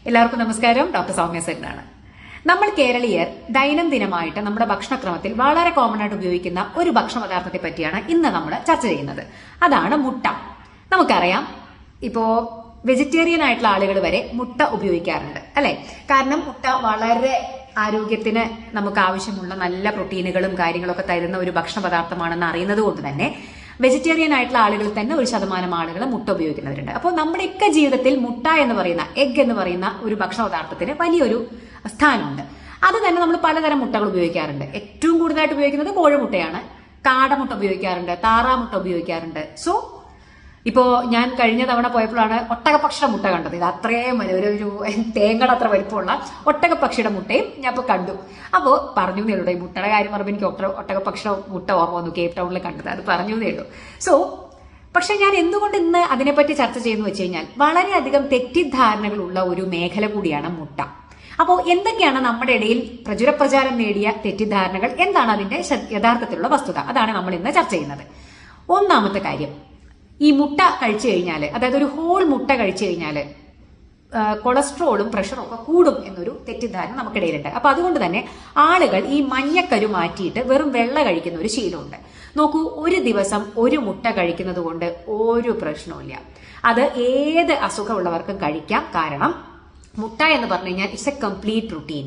എല്ലാവർക്കും നമസ്കാരം. ഡോക്ടർ സൗമ്യ സെന്നാണ്. നമ്മൾ കേരളീയർ ദൈനംദിനമായിട്ട് നമ്മുടെ ഭക്ഷണക്രമത്തിൽ വളരെ കോമൺ ആയിട്ട് ഉപയോഗിക്കുന്ന ഒരു ഭക്ഷണ പദാർത്ഥത്തെ പറ്റിയാണ് ഇന്ന് നമ്മൾ ചർച്ച ചെയ്യുന്നത്. അതാണ് മുട്ട. നമുക്കറിയാം, ഇപ്പോ വെജിറ്റേറിയൻ ആയിട്ടുള്ള ആളുകൾ വരെ മുട്ട ഉപയോഗിക്കാറുണ്ട്, അല്ലെ? കാരണം മുട്ട വളരെ ആരോഗ്യത്തിന് നമുക്ക് ആവശ്യമുള്ള നല്ല പ്രോട്ടീനുകളും കാര്യങ്ങളൊക്കെ തരുന്ന ഒരു ഭക്ഷണ പദാർത്ഥമാണെന്ന് അറിയുന്നത് കൊണ്ട് തന്നെ വെജിറ്റേറിയൻ ആയിട്ടുള്ള ആളുകൾ തന്നെ 1% ആളുകൾ മുട്ട ഉപയോഗിക്കുന്നവരുണ്ട്. അപ്പോൾ നമ്മുടെയൊക്കെ ജീവിതത്തിൽ മുട്ട എന്ന് പറയുന്ന, എഗ് എന്ന് പറയുന്ന ഒരു ഭക്ഷണ പദാർത്ഥത്തിന് വലിയൊരു സ്ഥാനമുണ്ട്. അത് തന്നെ നമ്മൾ പലതരം മുട്ടകൾ ഉപയോഗിക്കാറുണ്ട്. ഏറ്റവും കൂടുതലായിട്ട് ഉപയോഗിക്കുന്നത് കോഴിമുട്ടയാണ്. കാടമുട്ട ഉപയോഗിക്കാറുണ്ട്, താറാമുട്ട ഉപയോഗിക്കാറുണ്ട്. സോ ഇപ്പോ ഞാൻ കഴിഞ്ഞ തവണ പോയപ്പോഴാണ് ഒട്ടകപ്പക്ഷിയുടെ മുട്ട കണ്ടത്. ഇത് അത്രയും ഒരു തേങ്ങയുടെ അത്ര വലിപ്പമുള്ള ഒട്ടകപ്പക്ഷിയുടെ മുട്ടയും ഞാൻ ഇപ്പൊ കണ്ടു. അപ്പോ പറഞ്ഞു നേടും, ഈ മുട്ടയുടെ കാര്യം പറയുമ്പോൾ എനിക്ക് ഒട്ടകപ്പക്ഷിയുടെ മുട്ട ഓർമ്മ വന്നു. കേപ്പ് ടൗണിൽ കണ്ടത്, അത് പറഞ്ഞു നേടും. സോ പക്ഷെ ഞാൻ എന്തുകൊണ്ട് ഇന്ന് അതിനെപ്പറ്റി ചർച്ച ചെയ്യുന്നു വെച്ച് കഴിഞ്ഞാൽ, വളരെയധികം തെറ്റിദ്ധാരണകളുള്ള ഒരു മേഖല കൂടിയാണ് മുട്ട. അപ്പോൾ എന്തൊക്കെയാണ് നമ്മുടെ ഇടയിൽ പ്രചാരം നേടിയ തെറ്റിദ്ധാരണകൾ, എന്താണ് അതിന്റെ യഥാർത്ഥത്തിലുള്ള വസ്തുത, അതാണ് നമ്മൾ ഇന്ന് ചർച്ച ചെയ്യുന്നത്. ഒന്നാമത്തെ കാര്യം, ഈ മുട്ട കഴിച്ചു കഴിഞ്ഞാൽ, അതായത് ഒരു ഹോൾ മുട്ട കഴിച്ചു കഴിഞ്ഞാൽ കൊളസ്ട്രോളും പ്രഷറും ഒക്കെ കൂടും എന്നൊരു തെറ്റിദ്ധാരണ നമുക്കിടയിലുണ്ട്. അപ്പൊ അതുകൊണ്ട് തന്നെ ആളുകൾ ഈ മഞ്ഞക്കരു മാറ്റിയിട്ട് വെറും വെള്ള കഴിക്കുന്ന ഒരു ശീലമുണ്ട്. നോക്കൂ, ഒരു ദിവസം ഒരു മുട്ട കഴിക്കുന്നത് കൊണ്ട് ഒരു പ്രശ്നവുമില്ല. അത് ഏത് അസുഖമുള്ളവർക്കും കഴിക്കാം. കാരണം മുട്ട എന്ന് പറഞ്ഞു കഴിഞ്ഞാൽ ഇറ്റ്സ് എ കംപ്ലീറ്റ് പ്രോട്ടീൻ.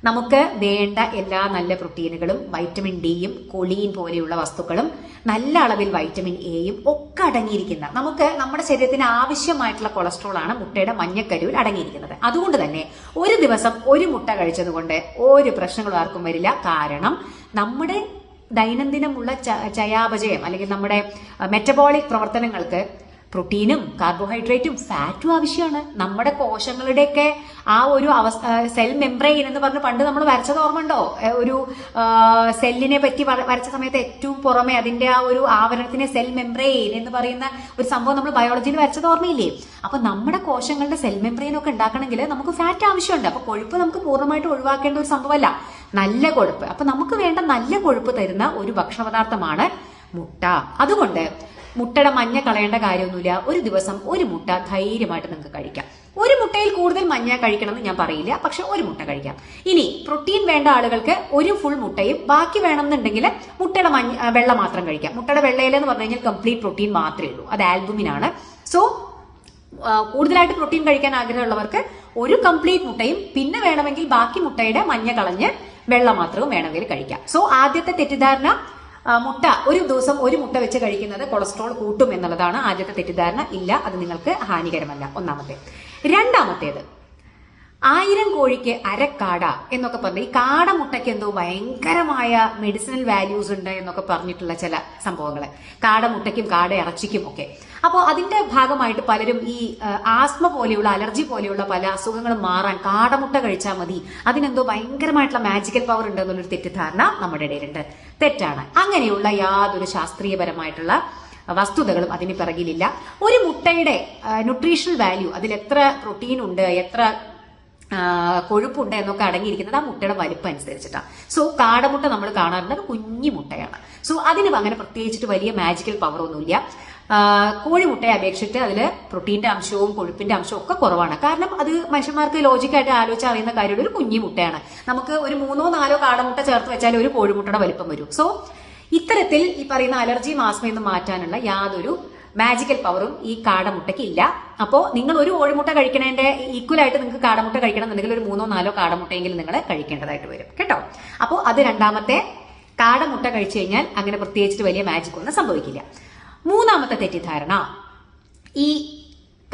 നമുക്ക് വേണ്ട എല്ലാ നല്ല പ്രോട്ടീനുകളും, വൈറ്റമിൻ ഡിയും കൊളീൻ പോലെയുള്ള വസ്തുക്കളും, നല്ല അളവിൽ വൈറ്റമിൻ എയും ഒക്കെ അടങ്ങിയിരിക്കുന്ന, നമുക്ക് നമ്മുടെ ശരീരത്തിന് ആവശ്യമായിട്ടുള്ള കൊളസ്ട്രോൾ ആണ് മുട്ടയുടെ മഞ്ഞക്കരുവിൽ അടങ്ങിയിരിക്കുന്നത്. അതുകൊണ്ട് തന്നെ ഒരു ദിവസം ഒരു മുട്ട കഴിച്ചത് കൊണ്ട് ഒരു പ്രശ്നങ്ങളും ആർക്കും വരില്ല. കാരണം നമ്മുടെ ദൈനംദിനമുള്ള ചയാപചയം അല്ലെങ്കിൽ നമ്മുടെ മെറ്റബോളിക് പ്രവർത്തനങ്ങൾക്ക് പ്രോട്ടീനും കാർബോഹൈഡ്രേറ്റും ഫാറ്റും ആവശ്യമാണ്. നമ്മുടെ കോശങ്ങളുടെയൊക്കെ ആ ഒരു സെൽ മെംബ്രെയിൻ എന്ന് പറഞ്ഞ് പണ്ട് നമ്മൾ വരച്ചത് ഓർമ്മയുണ്ടോ? ഒരു സെല്ലിനെ പറ്റി വരച്ച സമയത്ത് ഏറ്റവും പുറമെ അതിന്റെ ആ ഒരു ആവരണത്തിനെ സെൽ മെംബ്രെയിൻ എന്ന് പറയുന്ന ഒരു സംഭവം നമ്മൾ ബയോളജിയിൽ വരച്ചത് ഓർമ്മയില്ലേ? അപ്പൊ നമ്മുടെ കോശങ്ങളുടെ സെൽ മെംബ്രെയിൻ ഒക്കെ ഉണ്ടാക്കണമെങ്കിൽ നമുക്ക് ഫാറ്റ് ആവശ്യമുണ്ട്. അപ്പൊ കൊഴുപ്പ് നമുക്ക് പൂർണ്ണമായിട്ട് ഒഴിവാക്കേണ്ട ഒരു സംഭവമല്ല, നല്ല കൊഴുപ്പ്. അപ്പൊ നമുക്ക് വേണ്ട നല്ല കൊഴുപ്പ് തരുന്ന ഒരു ഭക്ഷണ പദാർത്ഥമാണ് മുട്ട. അതുകൊണ്ട് മുട്ടയുടെ മഞ്ഞ കളയേണ്ട കാര്യമൊന്നുമില്ല. ഒരു ദിവസം ഒരു മുട്ട ധൈര്യമായിട്ട് നിങ്ങൾക്ക് കഴിക്കാം. ഒരു മുട്ടയിൽ കൂടുതൽ മഞ്ഞ കഴിക്കണമെന്ന് ഞാൻ പറയില്ല, പക്ഷെ ഒരു മുട്ട കഴിക്കാം. ഇനി പ്രോട്ടീൻ വേണ്ട ആളുകൾക്ക് ഒരു ഫുൾ മുട്ടയും, ബാക്കി വേണമെന്നുണ്ടെങ്കിൽ മുട്ടയുടെ വെള്ള മാത്രം കഴിക്കാം. മുട്ടയുടെ വെള്ളയിലെന്ന് പറഞ്ഞു കഴിഞ്ഞാൽ കംപ്ലീറ്റ് പ്രോട്ടീൻ മാത്രമേ ഉള്ളൂ, അത് ആൽബുമിനാണ്. സോ കൂടുതലായിട്ട് പ്രോട്ടീൻ കഴിക്കാൻ ആഗ്രഹമുള്ളവർക്ക് ഒരു കംപ്ലീറ്റ് മുട്ടയും, പിന്നെ വേണമെങ്കിൽ ബാക്കി മുട്ടയുടെ മഞ്ഞ കളഞ്ഞ് വെള്ള മാത്രവും വേണമെങ്കിൽ കഴിക്കാം. സോ ആദ്യത്തെ തെറ്റിദ്ധാരണ, മുട്ട ഒരു ദിവസം ഒരു മുട്ട വെച്ച് കഴിക്കുന്നത് കൊളസ്ട്രോൾ കൂട്ടും എന്നുള്ളതാണ് ആദ്യത്തെ തെറ്റിദ്ധാരണ. ഇല്ല, അത് നിങ്ങൾക്ക് ഹാനികരമല്ല. ഒന്നാമത്തെ. രണ്ടാമത്തേത്, 1000 കോഴിക്ക് അരക്കാട എന്നൊക്കെ പറഞ്ഞ് ഈ കാടമുട്ടയ്ക്ക് എന്തോ ഭയങ്കരമായ മെഡിസിനൽ വാല്യൂസ് ഉണ്ട് എന്നൊക്കെ പറഞ്ഞിട്ടുള്ള ചില സംഭവങ്ങള്, കാടമുട്ടയ്ക്കും കാട ഇറച്ചിക്കും ഒക്കെ. അപ്പോൾ അതിന്റെ ഭാഗമായിട്ട് പലരും ഈ ആസ്മ പോലെയുള്ള, അലർജി പോലെയുള്ള പല അസുഖങ്ങളും മാറാൻ കാടമുട്ട കഴിച്ചാൽ മതി, അതിനെന്തോ ഭയങ്കരമായിട്ടുള്ള മാജിക്കൽ പവർ ഉണ്ട് എന്നുള്ളൊരു തെറ്റിദ്ധാരണ നമ്മുടെ ഇടയിലുണ്ട്. തെറ്റാണ്. അങ്ങനെയുള്ള യാതൊരു ശാസ്ത്രീയപരമായിട്ടുള്ള വസ്തുതകളും അതിന് പിറകിലില്ല. ഒരു മുട്ടയുടെ ന്യൂട്രീഷണൽ വാല്യൂ, അതിൽ എത്ര പ്രോട്ടീൻ ഉണ്ട്, എത്ര കൊഴുപ്പുണ്ട് എന്നൊക്കെ അടങ്ങിയിരിക്കുന്നത് ആ മുട്ടയുടെ വലിപ്പം അനുസരിച്ചിട്ടാണ്. സോ കാടമുട്ട നമ്മൾ കാണാറുണ്ട്, അത് കുഞ്ഞു മുട്ടയാണ്. സോ അതിന് അങ്ങനെ പ്രത്യേകിച്ചിട്ട് വലിയ മാജിക്കൽ പവർ ഒന്നുമില്ല. കോഴിമുട്ടയെ അപേക്ഷിച്ചിട്ട് അതിൽ പ്രോട്ടീന്റെ അംശവും കൊഴുപ്പിന്റെ അംശവും ഒക്കെ കുറവാണ്. കാരണം അത് മനുഷ്യന്മാർക്ക് ലോജിക്കായിട്ട് ആലോചിച്ച് അറിയുന്ന കാര്യമുള്ള ഒരു കുഞ്ഞു മുട്ടയാണ്. നമുക്ക് ഒരു 3-4 കാടമുട്ട ചേർത്ത് വെച്ചാൽ ഒരു കോഴിമുട്ടയുടെ വലിപ്പം വരും. സോ ഇത്തരത്തിൽ ഈ പറയുന്ന അലർജിയും ആസ്മയും മാറ്റാനുള്ള യാതൊരു മാജിക്കൽ പവറും ഈ കാടമുട്ടയ്ക്ക് ഇല്ല. അപ്പോൾ നിങ്ങൾ ഒരു കോഴിമുട്ട കഴിക്കണതിന്റെ ഈക്വൽ ആയിട്ട് നിങ്ങൾക്ക് കാടമുട്ട കഴിക്കണം എന്നുണ്ടെങ്കിൽ ഒരു 3-4 കാടമുട്ടയെങ്കിലും നിങ്ങൾ കഴിക്കേണ്ടതായിട്ട് വരും കേട്ടോ. അപ്പോൾ അത് രണ്ടാമത്തെ. കാടമുട്ട കഴിച്ചു കഴിഞ്ഞാൽ അങ്ങനെ പ്രത്യേകിച്ചിട്ട് വലിയ മാജിക് ഒന്നും സംഭവിക്കില്ല. മൂന്നാമത്തെ തെറ്റിദ്ധാരണ, ഈ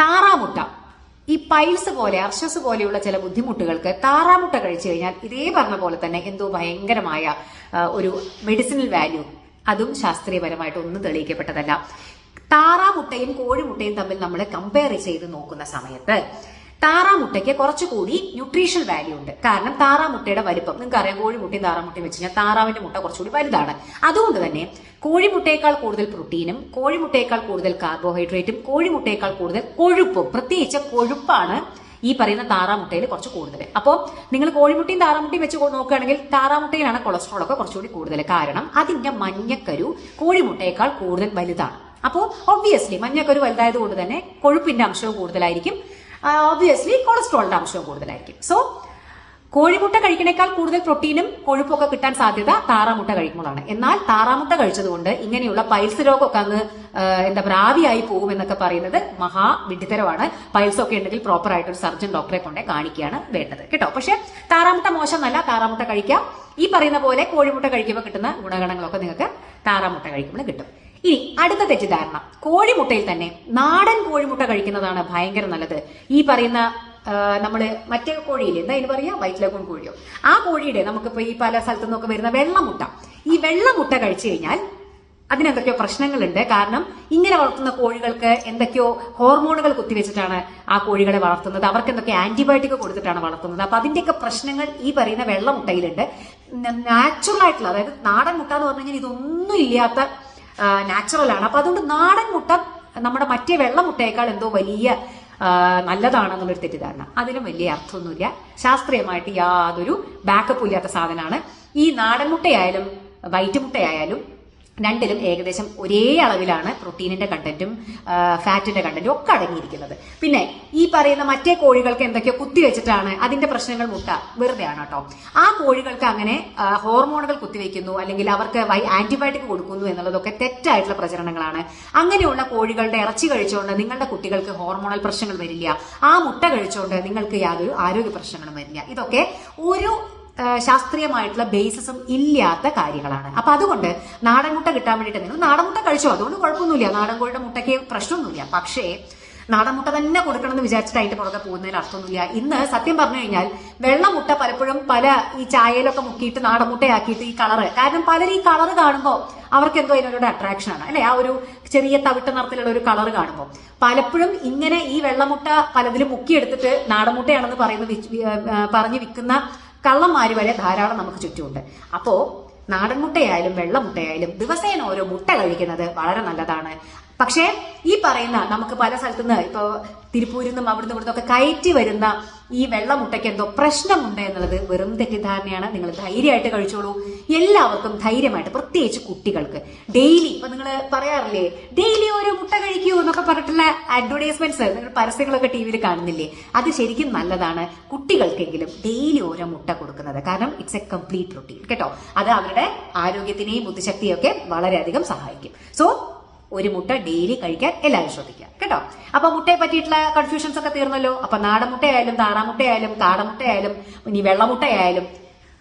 താറാമുട്ട, ഈ പൈൽസ് പോലെ, അർശസ് പോലെയുള്ള ചില ബുദ്ധിമുട്ടുകൾക്ക് താറാമുട്ട കഴിച്ചു കഴിഞ്ഞാൽ ഇതേ പറഞ്ഞ പോലെ തന്നെ എന്തോ ഭയങ്കരമായ ഒരു മെഡിസിനൽ വാല്യൂ, അതും ശാസ്ത്രീയപരമായിട്ട് ഒന്നും തെളിയിക്കപ്പെട്ടതല്ല. താറാമുട്ടയും കോഴിമുട്ടയും തമ്മിൽ നമ്മൾ കമ്പയർ ചെയ്ത് നോക്കുന്ന സമയത്ത് താറാമുട്ടയ്ക്ക് കുറച്ചുകൂടി ന്യൂട്രീഷണൽ വാല്യൂ ഉണ്ട്. കാരണം താറാമുട്ടയുടെ വലിപ്പം നിങ്ങൾക്കറിയാം, കോഴിമുട്ടയും താറാമുട്ടയും വെച്ച് കഴിഞ്ഞാൽ താറാവിന്റെ മുട്ട കുറച്ചുകൂടി വലുതാണ്. അതുകൊണ്ട് തന്നെ കോഴിമുട്ടയേക്കാൾ കൂടുതൽ പ്രോട്ടീനും, കോഴിമുട്ടയേക്കാൾ കൂടുതൽ കാർബോഹൈഡ്രേറ്റും, കോഴിമുട്ടയേക്കാൾ കൂടുതൽ കൊഴുപ്പും, പ്രത്യേകിച്ച് കൊഴുപ്പാണ് ഈ പറയുന്ന താറാമുട്ടയിൽ കുറച്ച് കൂടുതൽ. അപ്പോൾ നിങ്ങൾ കോഴിമുട്ടയും താറാമുട്ടയും വെച്ച് നോക്കുകയാണെങ്കിൽ താറാമുട്ടയിലാണ് കൊളസ്ട്രോൾ ഒക്കെ കുറച്ചുകൂടി കൂടുതൽ. കാരണം അതിന്റെ മഞ്ഞക്കരു കോഴിമുട്ടയേക്കാൾ കൂടുതൽ വലുതാണ്. അപ്പോൾ ഒബ്വിയസ്ലി മഞ്ഞക്കരു വലുതായത് കൊണ്ട് തന്നെ കൊഴുപ്പിന്റെ അംശവും കൂടുതലായിരിക്കും. ഓബ്വിയസ്ലി കൊളസ്ട്രോളിന്റെ അംശവും കൂടുതലായിരിക്കും. സോ കോഴിമുട്ട കഴിക്കണേക്കാൾ കൂടുതൽ പ്രോട്ടീനും കൊഴുപ്പൊക്കെ കിട്ടാൻ സാധ്യത താറാമുട്ട കഴിക്കുമ്പോഴാണ്. എന്നാൽ താറാമുട്ട കഴിച്ചതുകൊണ്ട് ഇങ്ങനെയുള്ള പൈൽസ് രോഗമൊക്കെ അങ്ങ് ആവിയായി പോകും എന്നൊക്കെ പറയുന്നത് വിഡ്ഢിത്തരമാണ്. പൈൽസ് ഒക്കെ ഉണ്ടെങ്കിൽ പ്രോപ്പർ ആയിട്ട് ഒരു സർജൻ ഡോക്ടറെ കൊണ്ടേ കാണിക്കുകയാണ് വേണ്ടത് കേട്ടോ. പക്ഷെ താറാമുട്ട മോശമല്ല, താറാമുട്ട കഴിക്കാം. ഈ പറയുന്ന പോലെ കോഴിമുട്ട കഴിക്കുമ്പോൾ കിട്ടുന്ന ഗുണഗണങ്ങളൊക്കെ നിങ്ങൾക്ക് താറാമുട്ട കഴിക്കുമ്പോൾ കിട്ടും. ഇനി അടുത്ത തെറ്റിദ്ധാരണ, കോഴിമുട്ടയിൽ തന്നെ നാടൻ കോഴിമുട്ട കഴിക്കുന്നതാണ് ഭയങ്കര നല്ലത്. ഈ പറയുന്ന നമ്മള് മറ്റേ കോഴിയില്ലേ, എന്താ ഇതിന് പറയാ, വൈറ്റ് ലഗൂൺ കോഴിയോ, ആ കോഴിയുടെ നമുക്കിപ്പോ ഈ പല സ്ഥലത്തു നിന്നൊക്കെ വരുന്ന വെള്ളമുട്ട, ഈ വെള്ളമുട്ട കഴിച്ചു കഴിഞ്ഞാൽ അതിനെന്തൊക്കെയോ പ്രശ്നങ്ങളുണ്ട്. കാരണം ഇങ്ങനെ വളർത്തുന്ന കോഴികൾക്ക് എന്തൊക്കെയോ ഹോർമോണുകൾ കുത്തിവെച്ചിട്ടാണ് ആ കോഴികളെ വളർത്തുന്നത്, അവർക്ക് എന്തൊക്കെ ആന്റിബയോട്ടിക് കൊടുത്തിട്ടാണ് വളർത്തുന്നത്. അപ്പൊ അതിന്റെയൊക്കെ പ്രശ്നങ്ങൾ ഈ പറയുന്ന വെള്ളമുട്ടയിലുണ്ട്. നാച്ചുറൽ ആയിട്ടുള്ള, അതായത് നാടൻ മുട്ട എന്ന് പറഞ്ഞു കഴിഞ്ഞാൽ ഇതൊന്നും ഇല്ലാത്ത നാച്ചുറൽ ആണ്. അപ്പൊ അതുകൊണ്ട് നാടൻ മുട്ട നമ്മുടെ മറ്റേ വെള്ളമുട്ടയേക്കാൾ എന്തോ വലിയ നല്ലതാണെന്നുള്ളൊരു തെറ്റിദ്ധാരണ. അതിനും വലിയ അർത്ഥമൊന്നുമില്ല. ശാസ്ത്രീയമായിട്ട് യാതൊരു ബാക്കപ്പും ഇല്ലാത്ത സാധനമാണ്. ഈ നാടൻ മുട്ടയായാലും വൈറ്റ് മുട്ടയായാലും രണ്ടിലും ഏകദേശം ഒരേ അളവിലാണ് പ്രോട്ടീനിന്റെ കണ്ടന്റും ഫാറ്റിന്റെ കണ്ടന്റും ഒക്കെ അടങ്ങിയിരിക്കുന്നത്. പിന്നെ ഈ പറയുന്ന മറ്റേ കോഴികൾക്ക് എന്തൊക്കെയോ കുത്തിവെച്ചിട്ടാണ് അതിന്റെ പ്രശ്നങ്ങൾ മുട്ട വെറുതെയാണ് കേട്ടോ. ആ കോഴികൾക്ക് അങ്ങനെ ഹോർമോണുകൾ കുത്തിവെക്കുന്നു അല്ലെങ്കിൽ അവർക്ക് ആന്റിബയോട്ടിക് കൊടുക്കുന്നു എന്നുള്ളതൊക്കെ തെറ്റായിട്ടുള്ള പ്രചരണങ്ങളാണ്. അങ്ങനെയുള്ള കോഴികളുടെ ഇറച്ചി കഴിച്ചുകൊണ്ട് നിങ്ങളുടെ കുട്ടികൾക്ക് ഹോർമോണൽ പ്രശ്നങ്ങൾ വരില്ല. ആ മുട്ട കഴിച്ചുകൊണ്ട് നിങ്ങൾക്ക് യാതൊരു ആരോഗ്യ പ്രശ്നങ്ങളും വരില്ല. ഇതൊക്കെ ഒരു ശാസ്ത്രീയമായിട്ടുള്ള ബേസിസും ഇല്ലാത്ത കാര്യങ്ങളാണ്. അപ്പൊ അതുകൊണ്ട് നാടൻ മുട്ട കിട്ടാൻ വേണ്ടിയിട്ട് നിങ്ങൾ നാടൻ മുട്ട കഴിച്ചോ, അതുകൊണ്ട് കുഴപ്പമൊന്നുമില്ല, നാടൻ കോഴിയുടെ മുട്ടയ്ക്ക് പ്രശ്നമൊന്നുമില്ല. പക്ഷേ നാടൻ മുട്ട തന്നെ കൊടുക്കണം എന്ന് വിചാരിച്ചിട്ട് അതിന്റെ പുറകെ പോകുന്നതിൽ അർത്ഥമൊന്നുമില്ല. ഇന്ന് സത്യം പറഞ്ഞു കഴിഞ്ഞാൽ വെള്ളമുട്ട പലപ്പോഴും പല ഈ ചായയിലൊക്കെ മുക്കിയിട്ട് നാടൻ മുട്ടയാക്കിയിട്ട് ഈ കളറ്, കാരണം പലരും ഈ കളറ് കാണുമ്പോൾ അവർക്ക് എന്തോ അതിനൊരു അട്രാക്ഷൻ ആണ് അല്ലെ, ആ ഒരു ചെറിയ തവിട്ട നിറത്തിലുള്ള ഒരു കളർ കാണുമ്പോൾ പലപ്പോഴും ഇങ്ങനെ ഈ വെള്ളമുട്ട പലതിലും മുക്കിയെടുത്തിട്ട് നാടൻ മുട്ടയാണെന്ന് പറഞ്ഞ് വിൽക്കുന്ന കള്ളന്മാര് വരെ ധാരാളം നമുക്ക് ചുറ്റുമുണ്ട്. അപ്പോ നാടൻ മുട്ടയായാലും വെള്ളമുട്ടയായാലും ദിവസേന ഓരോ മുട്ട കഴിക്കുന്നത് വളരെ നല്ലതാണ്. പക്ഷേ ഈ പറയുന്ന നമുക്ക് പല സ്ഥലത്തുനിന്ന് ഇപ്പോ തിരുപ്പൂരിൽ നിന്നും അവിടുന്ന് ഇവിടുന്നൊക്കെ കയറ്റി വരുന്ന ഈ വെള്ളമുട്ടയ്ക്ക് എന്തോ പ്രശ്നമുണ്ട് എന്നുള്ളത് വെറും തെറ്റിദ്ധാരണയാണ്. നിങ്ങൾ ധൈര്യമായിട്ട് കഴിച്ചോളൂ. എല്ലാവർക്കും ധൈര്യമായിട്ട്, പ്രത്യേകിച്ച് കുട്ടികൾക്ക് ഡെയിലി, ഇപ്പൊ നിങ്ങൾ പറയാറില്ലേ ഡെയിലി ഓരോ മുട്ട കഴിക്കൂ എന്നൊക്കെ പറഞ്ഞിട്ടുള്ള അഡ്വർടൈസ്മെന്റ്സ്, നിങ്ങൾ പരസ്യങ്ങളൊക്കെ ടി വിയിൽ കാണുന്നില്ലേ, അത് ശരിക്കും നല്ലതാണ്. കുട്ടികൾക്കെങ്കിലും ഡെയിലി ഓരോ മുട്ട കൊടുക്കുന്നത്, കാരണം ഇറ്റ്സ് എ കംപ്ലീറ്റ് റൊട്ടീൻ കേട്ടോ. അത് അവരുടെ ആരോഗ്യത്തിനെയും ബുദ്ധിശക്തിയും ഒക്കെ വളരെയധികം സഹായിക്കും. സോ ഒരു മുട്ട ഡെയിലി കഴിക്കാൻ എല്ലാവരും ശ്രദ്ധിക്കുക കേട്ടോ. അപ്പൊ മുട്ടയെ പറ്റിയിട്ടുള്ള കൺഫ്യൂഷൻസ് ഒക്കെ തീർന്നല്ലോ. അപ്പൊ നാടൻ മുട്ടയായാലും താറാമുട്ടയായാലും കാടമുട്ടയായാലും ഇനി വെള്ളമുട്ടയായാലും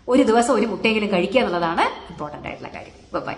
ഒരു ദിവസം ഒരു മുട്ടയെങ്കിലും കഴിക്കുക എന്നുള്ളതാണ് ഇമ്പോർട്ടന്റ് ആയിട്ടുള്ള കാര്യം. ബൈ.